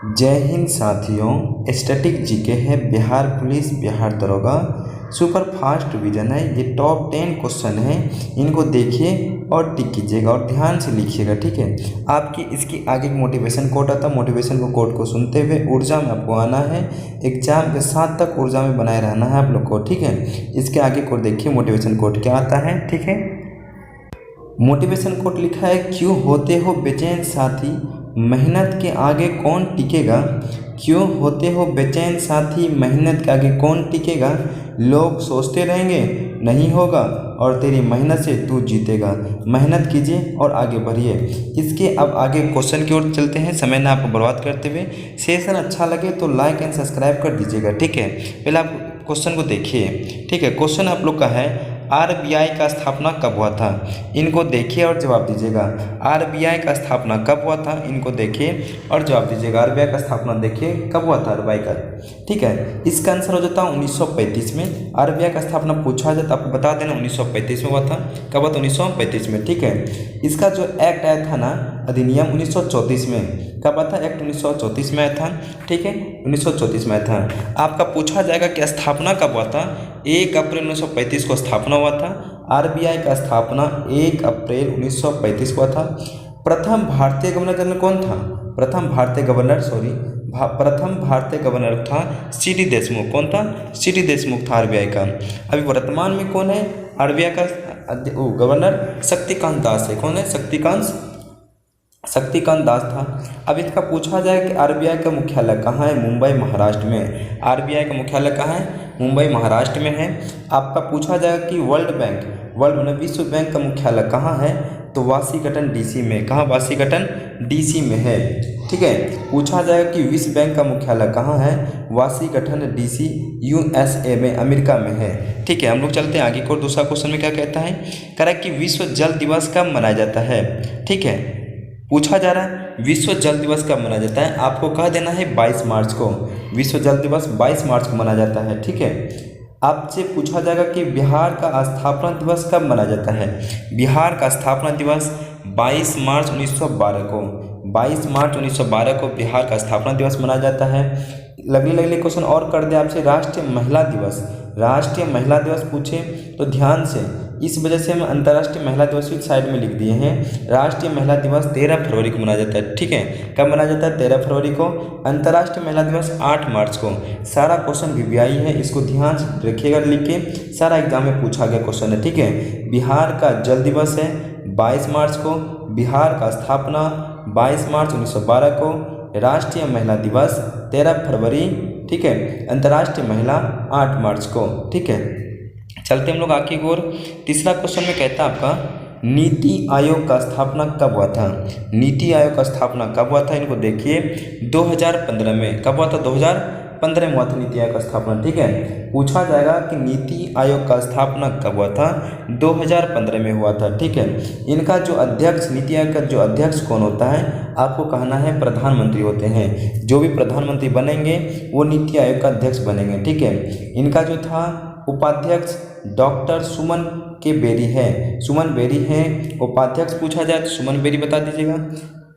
जय हिंद साथियों, static GK है। बिहार पुलिस, बिहार दरोगा सुपर फास्ट डिवीजन है। ये टॉप 10 क्वेश्चन है। इनको देखिए और टिक कीजिएगा और ध्यान से लिखिएगा, ठीक है। आपकी इसकी आगे एक मोटिवेशन कोट आता है। मोटिवेशन को कोट को सुनते हुए ऊर्जा में आपको आना है। एग्जाम के साथ तक ऊर्जा में बनाए रहना है आप लोग को, ठीक है। इसके आगे कोट देखिए, मोटिवेशन कोट क्या आता है, ठीक है। मोटिवेशन कोट लिखा है, क्यों होते हो बेचैन साथी, मेहनत के आगे कौन टिकेगा। क्यों होते हो बेचैन साथी, मेहनत के आगे कौन टिकेगा। लोग सोचते रहेंगे नहीं होगा और तेरी मेहनत से तू जीतेगा। मेहनत कीजिए और आगे बढ़िए। इसके अब आगे क्वेश्चन की ओर चलते हैं, समय ना आपको बर्बाद करते हुए। सेशन अच्छा लगे तो लाइक एंड सब्सक्राइब कर दीजिएगा, ठीक है। पहले आप क्वेश्चन को देखिए, ठीक है। क्वेश्चन आप लोग का है, आरबीआई का स्थापना कब हुआ था। इनको देखिए और जवाब दीजिएगा। आरबीआई का स्थापना कब हुआ था, इनको देखिए और जवाब दीजिएगा। आरबीआई का स्थापना देखिए कब हुआ था आरबीआई का, ठीक है। इसका आंसर हो जाता है 1935 में। आरबीआई का स्थापना पूछा जाए तो आपको बता देना 1935 में हुआ था। कब हुआ था, 1935 में, ठीक है। इसका जो एक्ट आया था ना, अधिनियम 1934 में। कब आया था एक्ट, 1934 में आया था, ठीक है। 1934 में आया था। आपका पूछा जाएगा कि स्थापना कब हुआ था। 1 अप्रैल 1935 को स्थापना हुआ था। आरबीआई का स्थापना 1 अप्रैल 1935 को हुआ था। प्रथम भारतीय गवर्नर जनरल कौन था। प्रथम भारतीय गवर्नर था सीडी देशमुख। कौन था, सीडी देशमुख था आरबीआई का। अभी वर्तमान में कौन है आरबीआई का गवर्नर, शक्तिकांत दास है। कौन है, शक्तिकांत दास था। अब इसका पूछा जाए कि आरबीआई का मुख्यालय कहाँ है, मुंबई महाराष्ट्र में। आरबीआई का मुख्यालय कहाँ है, मुंबई महाराष्ट्र में है। आपका पूछा जाएगा कि वर्ल्ड विश्व बैंक का मुख्यालय कहाँ है, तो वाशिंगटन डीसी में। कहाँ, वाशिंगटन डीसी में है, ठीक है। पूछा जाएगा कि विश्व बैंक का मुख्यालय कहाँ है, वाशिंगटन डीसी यूएसए में, अमेरिका में है, ठीक है। हम लोग चलते हैं आगे को। दूसरा क्वेश्चन में क्या कहता है, कह रहा है कि विश्व जल दिवस कब मनाया जाता है, ठीक है। पूछा जा रहा है विश्व जल दिवस कब मनाया जाता है। आपको कह देना है 22 मार्च को। विश्व जल दिवस 22 मार्च को मनाया जाता है, ठीक है। आपसे पूछा जाएगा कि बिहार का स्थापना दिवस कब मनाया जाता है। बिहार का स्थापना दिवस 22 मार्च 1912 को। 22 मार्च 1912 को बिहार का स्थापना दिवस मनाया जाता है। लगले क्वेश्चन और कर दे आपसे, राष्ट्रीय महिला दिवस। राष्ट्रीय महिला दिवस पूछे तो ध्यान से, इस वजह से हम अंतर्राष्ट्रीय महिला दिवस भी साइड में लिख दिए हैं। राष्ट्रीय महिला दिवस 13 फरवरी को मनाया जाता है, ठीक है। कब मनाया जाता है, 13 फरवरी को। अंतर्राष्ट्रीय महिला दिवस 8 मार्च को। सारा क्वेश्चन वीवीआई है, इसको ध्यान से रखिएगा लिख के, सारा एग्जाम में पूछा गया क्वेश्चन है, ठीक है। बिहार का जल दिवस है 22 मार्च को। बिहार का स्थापना 22 मार्च 1912 को। राष्ट्रीय महिला दिवस 13 फरवरी, ठीक है। अंतर्राष्ट्रीय महिला 8 मार्च को, ठीक है। चलते हम लोग आगे की ओर। तीसरा क्वेश्चन में कहता है आपका, नीति आयोग का स्थापना कब हुआ था। नीति आयोग का स्थापना कब हुआ था, इनको देखिए 2015 में। कब हुआ था, 2015 में हुआ था नीति आयोग का स्थापना, ठीक है। पूछा जाएगा कि नीति आयोग का स्थापना कब हुआ था, 2015 में हुआ था, ठीक है। इनका जो अध्यक्ष, नीति आयोग का जो अध्यक्ष कौन होता है, आपको कहना है प्रधानमंत्री होते हैं। जो भी प्रधानमंत्री बनेंगे वो नीति आयोग का अध्यक्ष बनेंगे, ठीक है। इनका जो था उपाध्यक्ष डॉक्टर सुमन के बेरी है। सुमन बेरी है उपाध्यक्ष। पूछा जाए तो सुमन बेरी बता दीजिएगा।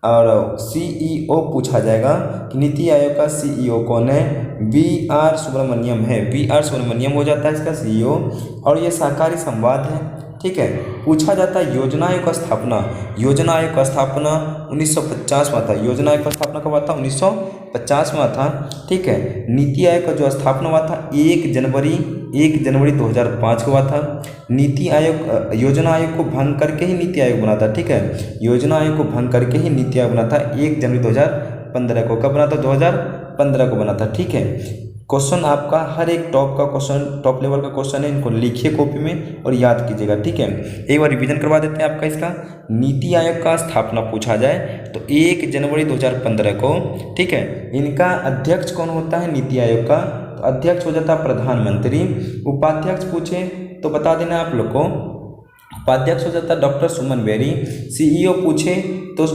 और सीईओ पूछा जाएगा कि नीति आयोग का सीईओ कौन है, वी आर सुब्रमण्यम है। वी आर सुब्रमण्यम हो जाता है इसका सीईओ। और ये सहकारी संवाद है, ठीक है। पूछा जाता है योजना आयोग का स्थापना। योजना आयोग का स्थापना 1950 में था। योजना आयोग का स्थापना कब हुआ था, 1950 में था, ठीक है। नीति आयोग का जो स्थापना हुआ था 1 जनवरी 2005 को हुआ था। नीति आयोग, योजना आयोग को भंग करके ही नीति आयोग बना था, ठीक है। योजना आयोग को भंग करके ही नीति आयोग बना था 1 जनवरी 2015 को। कब बना था, 2015 को बना था, ठीक है। क्वेश्चन आपका हर एक टॉप का क्वेश्चन, टॉप लेवल का क्वेश्चन है। इनको लिखिए कॉपी में और याद कीजिएगा, ठीक है। एक बार रिवीजन करवा देते हैं आपका इसका। नीति आयोग का स्थापना पूछा जाए तो 1 जनवरी 2015 को, ठीक है। इनका अध्यक्ष कौन होता है नीति आयोग का, तो अध्यक्ष हो जाता है प्रधानमंत्री। उपाध्यक्ष पूछे तो बता देना आप लोग को, उपाध्यक्ष हो जाता है डॉक्टर सुमन बेरी। सीईओ पूछे तो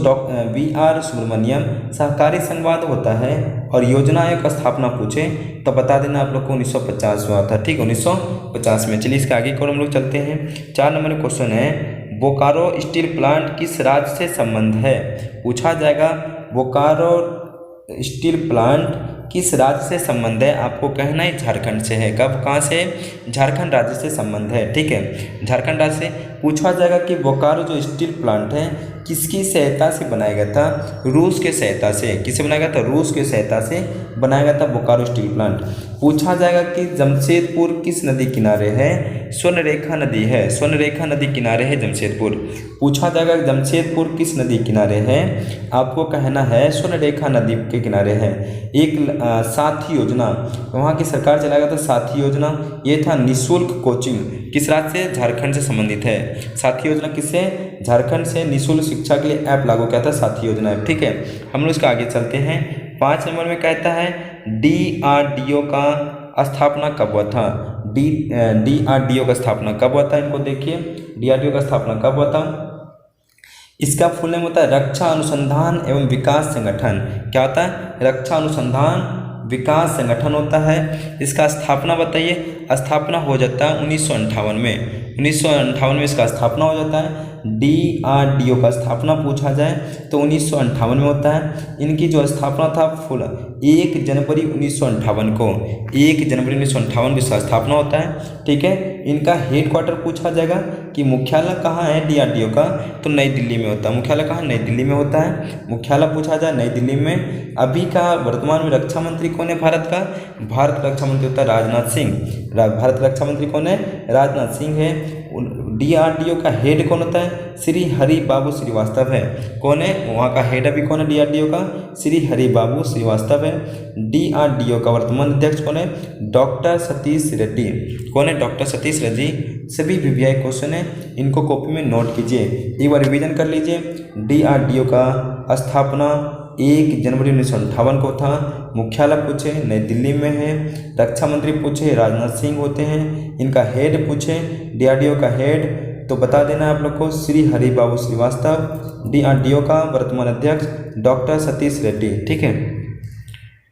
वी.आर. सुब्रमण्यम। सहकारी संवाद होता है। और योजना आयोग का स्थापना पूछे तो बता देना आप लोग को 1950 में हुआ था, ठीक है, 1950 में। चलिए इसके आगे की ओर हम लोग चलते हैं। 4 नंबर का क्वेश्चन है, बोकारो स्टील प्लांट किस राज्य से संबंध है। पूछा जाएगा बोकारो स्टील प्लांट किस राज्य से संबंध है? आपको कहना है झारखंड से है। कब, कहाँ से? झारखंड राज्य से संबंध है। ठीक है, झारखंड राज्य से। पूछा जाएगा कि बोकारो जो स्टील प्लांट है किसकी सहायता से बनाया गया था? रूस के सहायता से। किससे बनाया गया था? रूस के सहायता से बनाया गया था बोकारो स्टील प्लांट। पूछा जाएगा कि जमशेदपुर किस नदी किनारे है? स्वर्णरेखा नदी है। स्वर्णरेखा नदी किनारे है जमशेदपुर। पूछा जाएगा जमशेदपुर किस नदी किनारे है? आपको कहना है स्वर्णरेखा नदी के किनारे है। एक साथी योजना, वहाँ की सरकार चलाया गया था साथी योजना। ये था निःशुल्क कोचिंग, किस राज्य से? झारखंड से संबंधित है। साथी योजना किससे? झारखंड से। निःशुल्क शिक्षा के लिए ऐप लागू किया था साथी योजना ऐप। ठीक है, हम लोग इसका आगे चलते हैं। 5 नंबर में कहता है DRDO का स्थापना कब हुआ था? DRDO का स्थापना कब हुआ था? इनको देखिए, DRDO का स्थापना कब हुआ था? इसका फुल नेम होता है रक्षा अनुसंधान एवं विकास संगठन। क्या होता है? रक्षा अनुसंधान विकास संगठन होता है। इसका स्थापना बताइए। स्थापना हो जाता है 1958 में। 1958 में इसका स्थापना हो जाता है। DRDO का स्थापना पूछा जाए तो 1958 में होता है। इनकी जो स्थापना था फुल 1 जनवरी 1958 को, 1 जनवरी 1958 को इसका स्थापना होता है। ठीक है, इनका हेडक्वार्टर पूछा जाएगा कि मुख्यालय कहाँ है DRDO का? तो नई दिल्ली में होता है। मुख्यालय कहाँ? नई दिल्ली में होता है। मुख्यालय पूछा जाए नई दिल्ली में। अभी का वर्तमान में रक्षा मंत्री कौन है भारत का? भारत का रक्षा मंत्री होता है राजनाथ सिंह। भारत का रक्षा मंत्री कौन है? राजनाथ सिंह है। DRDO का हेड कौन होता है? श्री हरि बाबू श्रीवास्तव है। कौन है वहाँ का हेड? अभी कौन है DRDO का? श्री हरि बाबू श्रीवास्तव है। DRDO का वर्तमान अध्यक्ष कौन है? डॉक्टर सतीश रेड्डी। कौन है? डॉक्टर सतीश रेड्डी। सभी VVI क्वेश्चन है, इनको कॉपी में नोट कीजिए, एक बार रिवीजन कर लीजिए। DRDO का स्थापना 1 जनवरी 1958 को था। मुख्यालय पूछे नई दिल्ली में है। रक्षा मंत्री पूछे राजनाथ सिंह होते हैं। इनका हेड पूछे DRDO का हेड तो बता देना आप लोग को श्री हरि बाबू श्रीवास्तव। DRDO का वर्तमान अध्यक्ष डॉक्टर सतीश रेड्डी। ठीक है,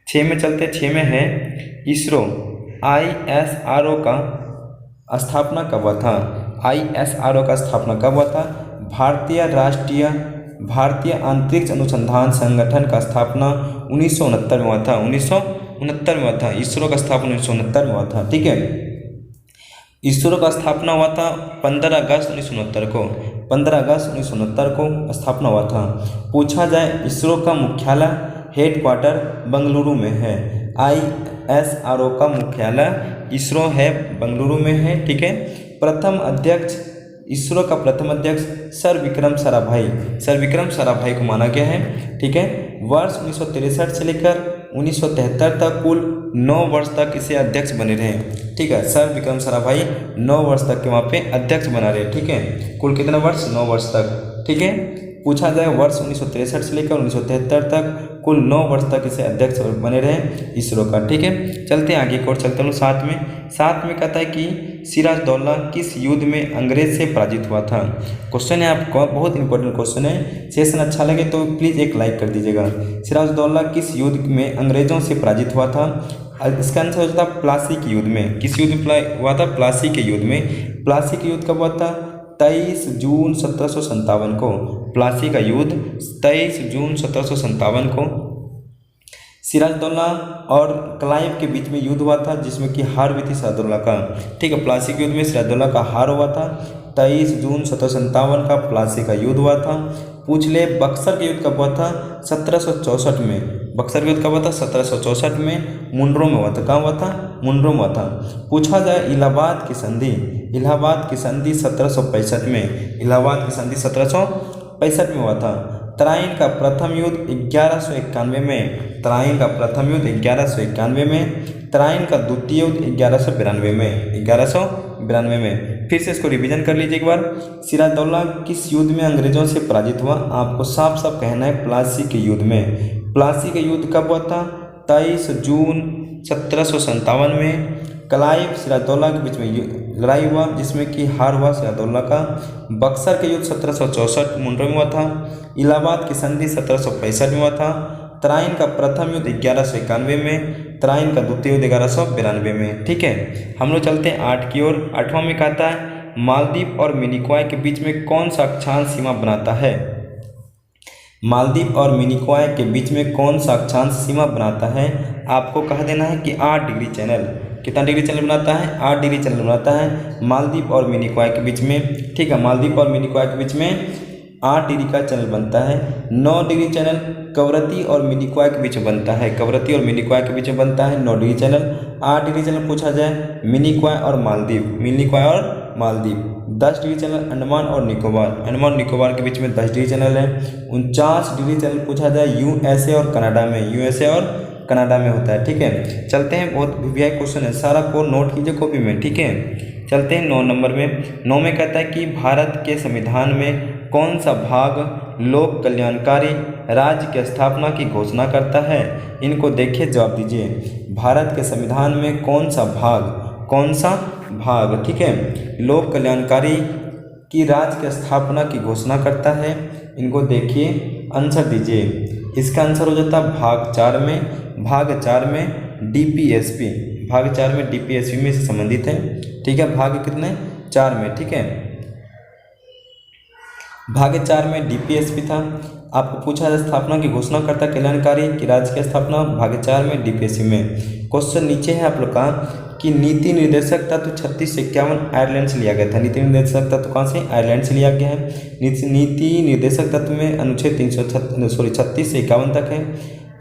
6 में चलते। 6 में है इसरो ISRO का स्थापना कब हुआ था? ISRO का स्थापना कब हुआ था? भारतीय अंतरिक्ष अनुसंधान संगठन का स्थापना 1969 में हुआ था। 1969 में हुआ था। इसरो का स्थापना 1969 में हुआ था। ठीक है, इसरो का स्थापना हुआ था 15 अगस्त 1969 को। 15 अगस्त 1969 को स्थापना हुआ था। पूछा जाए इसरो का मुख्यालय हेडक्वार्टर बेंगलुरु में है। ISRO का मुख्यालय इसरो है बेंगलुरु में है। ठीक है, प्रथम अध्यक्ष इसरो का प्रथम अध्यक्ष सर विक्रम साराभाई को माना गया है। ठीक है, वर्ष 1963 से लेकर 1973 तक कुल 9 वर्ष तक इसे अध्यक्ष बने रहे। ठीक है, सर विक्रम साराभाई 9 वर्ष तक के वहाँ पे अध्यक्ष बना रहे। ठीक है, कुल कितना वर्ष? 9 वर्ष तक। ठीक है, पूछा जाए वर्ष 1963 से लेकर 1973 तक कुल 9 वर्ष तक इसे अध्यक्ष बने रहे इसरो का। ठीक है, चलते हैं आगे और चलते हैं 7 में कहता है कि सिराजदौल्ला किस युद्ध में अंग्रेज से पराजित हुआ था? क्वेश्चन है आपको, बहुत इंपॉर्टेंट क्वेश्चन है। सेशन अच्छा लगे तो प्लीज़ एक लाइक कर दीजिएगा। सिराजदौल्ला किस युद्ध में अंग्रेजों से पराजित हुआ था? इसका आंसर हो जाता है प्लासी के युद्ध में। किस युद्ध में हुआ था? प्लासी के युद्ध में। प्लासी के युद्ध कब हुआ था? 23 जून 1757 को। प्लासी का युद्ध 23 जून 1757 को सिराजदौल्ला और क्लाइव के बीच में युद्ध हुआ था, जिसमें कि हार हुई थी सिराजदौल्ला का। ठीक है, प्लासी के युद्ध में सिराजदौल्ला का हार हुआ था। 23 जून 1757 का प्लासी का युद्ध हुआ था। पूछ ले बक्सर के युद्ध कब हुआ था? 1764 में। बक्सर का युद्ध कब हुआ था? 1764 में। मुंड्रो में हुआ था। कहाँ हुआ था? मुंड्रो में हुआ था। पूछा जाए इलाहाबाद की संधि 1765 में। इलाहाबाद की संधि 1765 में हुआ था। तराइन का प्रथम युद्ध 1191 में। तराइन का प्रथम युद्ध 1191 में। तराइन का द्वितीय युद्ध 1192 में। 1192 में। फिर से इसको रिवीजन कर लीजिए एक बार। सिराजदौल्ला किस युद्ध में अंग्रेजों से पराजित हुआ? आपको साफ साफ कहना है प्लासी के युद्ध में। प्लासी का युद्ध कब हुआ था? 23 जून 1757 में। क्लाइव सिराजदौल्ला के बीच में लड़ाई हुआ, जिसमें कि हार हुआ सिराजदौल्ला का। बक्सर के युद्ध 1764 मुंड्रो में हुआ था। इलाहाबाद की संधि 1765 में हुआ था। तराइन का प्रथम युद्ध 1191 में। तराइन का द्वितीय युद्ध 1192 में। ठीक है, हम लोग चलते हैं 8 की ओर। 8वां में कहता है मालदीव और मिनिकॉय के बीच में कौन सा अक्षांश सीमा बनाता है? मालदीव और मिनिकॉय के बीच में कौन सा अक्षांश सीमा बनाता है? आपको कह देना है कि 8 डिग्री चैनल। कितना डिग्री चैनल बनाता है? 8 डिग्री चैनल बनाता है मालदीव और मिनिकॉय के बीच में। ठीक है, मालदीव और मिनिकॉय के बीच में 8 डिग्री का चैनल बनता है। 9 डिग्री चैनल कवरत्ती और मिनिकॉय के बीच में बनता है। कवरत्ती और मिनिकॉय के बीच में बनता है 9 डिग्री चैनल। 8 डिग्री चैनल पूछा जाए मिनिकॉय और मालदीव, मिनिकॉय और मालदीव। 10 डिग्री चैनल अंडमान और निकोबार, अंडमान और निकोबार के बीच में 10 डिग्री चैनल है। 49 डिग्री चैनल पूछा जाए यूएसए और कनाडा में, यूएसए और कनाडा में होता है। ठीक है, चलते हैं, बहुत वीआई क्वेश्चन है, सारा को नोट कीजिए कॉपी में। ठीक है, चलते हैं 9 नंबर में। 9 में कहता है कि भारत के संविधान में कौन सा भाग लोक कल्याणकारी राज्य की स्थापना की घोषणा करता है? इनको देखिए, जवाब दीजिए। भारत के संविधान में कौन सा भाग, कौन सा भाग, ठीक है, लोक कल्याणकारी की राज्य की स्थापना की घोषणा करता है? इनको देखिए, आंसर दीजिए। इसका आंसर हो जाता है भाग 4 में, भाग 4 में डीपीएसपी, भाग 4 में डीपीएसपी में से संबंधित है। ठीक है, भाग कितने? 4 में। ठीक है, भाग 4 में डीपीएसपी था। आपको पूछा जाए स्थापना की घोषणा करता कल्याणकारी की राज्य की स्थापना, भाग 4 में डीपीएसपी में। क्वेश्चन नीचे है आप लोग का कि नीति निर्देशक तत्व 36 से 51 आयरलैंड से लिया गया था। नीति निर्देशक तत्व कहाँ से? आयरलैंड से लिया गया है। नीति निर्देशक तत्व में अनुच्छेद 36 से 51 तक है।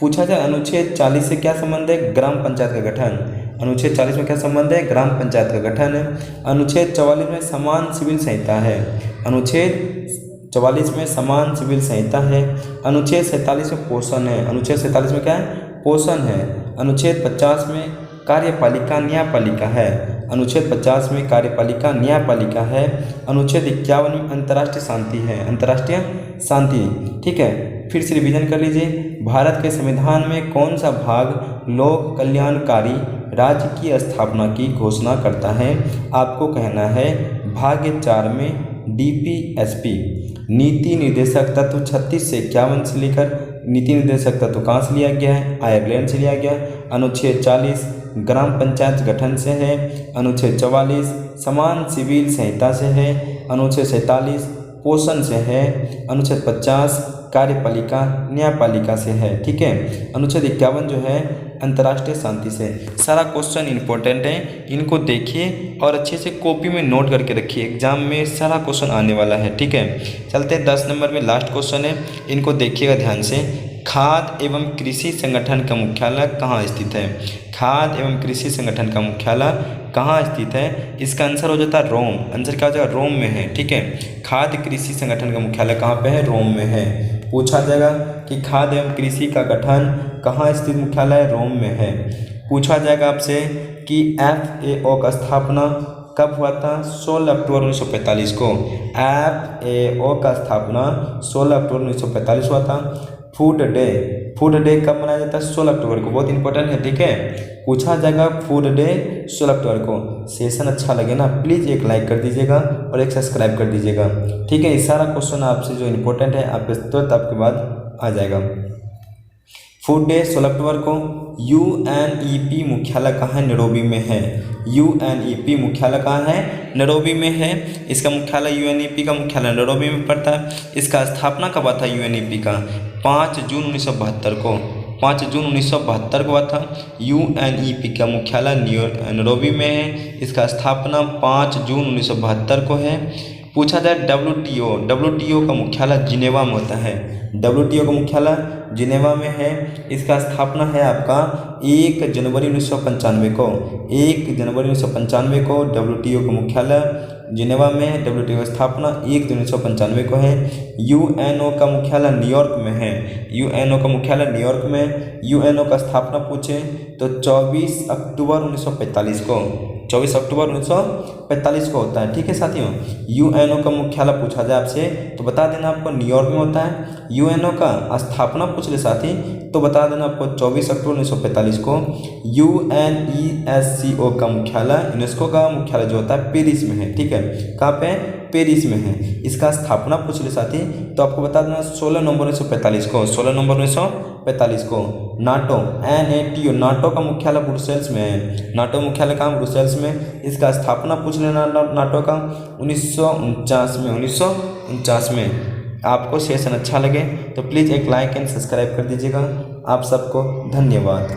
पूछा जाए अनुच्छेद 40 से क्या संबंध है? ग्राम पंचायत का गठन। अनुच्छेद 40 में क्या संबंध है? ग्राम पंचायत का गठन है। अनुच्छेद 44 में समान सिविल संहिता है। अनुच्छेद 44 में समान सिविल संहिता है। अनुच्छेद 47 में पोषण है। अनुच्छेद 47 में क्या है? पोषण है। अनुच्छेद 50 में कार्यपालिका न्यायपालिका है। अनुच्छेद 50 में कार्यपालिका न्यायपालिका है। अनुच्छेद 51 में अंतर्राष्ट्रीय शांति है, अंतर्राष्ट्रीय शांति। ठीक है, फिर से रिवीजन कर लीजिए। भारत के संविधान में कौन सा भाग लोक कल्याणकारी राज्य की स्थापना की घोषणा करता है? आपको कहना है भाग 4 में डीपीएसपी। नीति निर्देशक तत्व 36 से 51 से लेकर नीति निर्देशक तत्व कहाँ से लिया गया है? आयरलैंड से लिया गया। अनुच्छेद 40 ग्राम पंचायत गठन से है। अनुच्छेद 44 समान सिविल संहिता से है। अनुच्छेद 47 पोषण से है। अनुच्छेद 50 कार्यपालिका न्यायपालिका से है। ठीक है, अनुच्छेद 51 जो है अंतर्राष्ट्रीय शांति से। सारा क्वेश्चन इंपॉर्टेंट है, इनको देखिए और अच्छे से कॉपी में नोट करके रखिए, एग्जाम में सारा क्वेश्चन आने वाला है। ठीक है, चलते हैं 10 नंबर में, लास्ट क्वेश्चन है, इनको देखिएगा ध्यान से। खाद्य एवं कृषि संगठन का मुख्यालय कहाँ स्थित है? खाद्य एवं कृषि संगठन का मुख्यालय कहाँ स्थित है? इसका आंसर हो जाता है रोम। आंसर क्या हो जाएगा? रोम में है। ठीक है, खाद्य कृषि संगठन का मुख्यालय कहाँ पे है? रोम में है। पूछा जाएगा कि खाद्य एवं कृषि का गठन कहाँ स्थित मुख्यालय? रोम में है। पूछा जाएगा आपसे कि FAO का स्थापना कब हुआ था? 16 अक्टूबर 1945 को। FAO का स्थापना 16 अक्टूबर 1945 हुआ था। फूड डे कब मनाया जाता है? 16 अक्टूबर को। बहुत इंपॉर्टेंट है। ठीक है, पूछा जाएगा फूड डे 16 अक्टूबर को। सेशन अच्छा लगे ना, प्लीज़ एक लाइक कर दीजिएगा और एक सब्सक्राइब कर दीजिएगा। ठीक है, ये सारा क्वेश्चन आपसे जो इंपॉर्टेंट है आपके तुरंत आपके बाद आ जाएगा। फूड डे 16 अक्टूबर को। UNEP मुख्यालय कहाँ है? नैरोबी में है। UNEP मुख्यालय कहाँ है? नैरोबी में है। इसका मुख्यालय UNEP का मुख्यालय नैरोबी में पड़ता है। इसका स्थापना कब हुआ था UNEP का? 5 जून 1972 को। 5 जून 1972 को हुआ था। UNEP का मुख्यालय नैरोबी में है। इसका स्थापना 5 जून 1972 को है। पूछा जाए WTO का मुख्यालय जिनेवा में होता है। WTO का मुख्यालय जिनेवा में है। इसका स्थापना है आपका 1 जनवरी 1995 को। 1 जनवरी 1995 को WTO का मुख्यालय जिनेवा में है। WTO की स्थापना 1 जून 1995 को है। UNO का मुख्यालय न्यूयॉर्क में है। UNO का मुख्यालय न्यूयॉर्क में। UNO का स्थापना पूछे तो 24 अक्टूबर 1945 को। 24 अक्टूबर 1945 को होता है। ठीक है साथियों, UNO का मुख्यालय पूछा जाए आपसे तो बता देना आपको न्यूयॉर्क में होता है। UNO का स्थापना पूछ ले साथी तो बता देना आपको 24 अक्टूबर 1945 को। UNESCO का मुख्यालय, यूनेस्को का मुख्यालय जो होता है पेरिस में है। ठीक है, कहाँ पे? पेरिस में है। इसका स्थापना पूछ ले साथी तो आपको बता देना 16 नवंबर 1945 को। 16 नवंबर 1945 को। NATO नाटो का मुख्यालय ब्रुसेल्स में है। नाटो मुख्यालय कहाँ? ब्रुसेल्स में। इसका स्थापना पूछ लेना नाटो का 1949 में। 1949 में आपको सेशन अच्छा लगे तो प्लीज़ एक लाइक एंड सब्सक्राइब कर दीजिएगा। आप सबको धन्यवाद।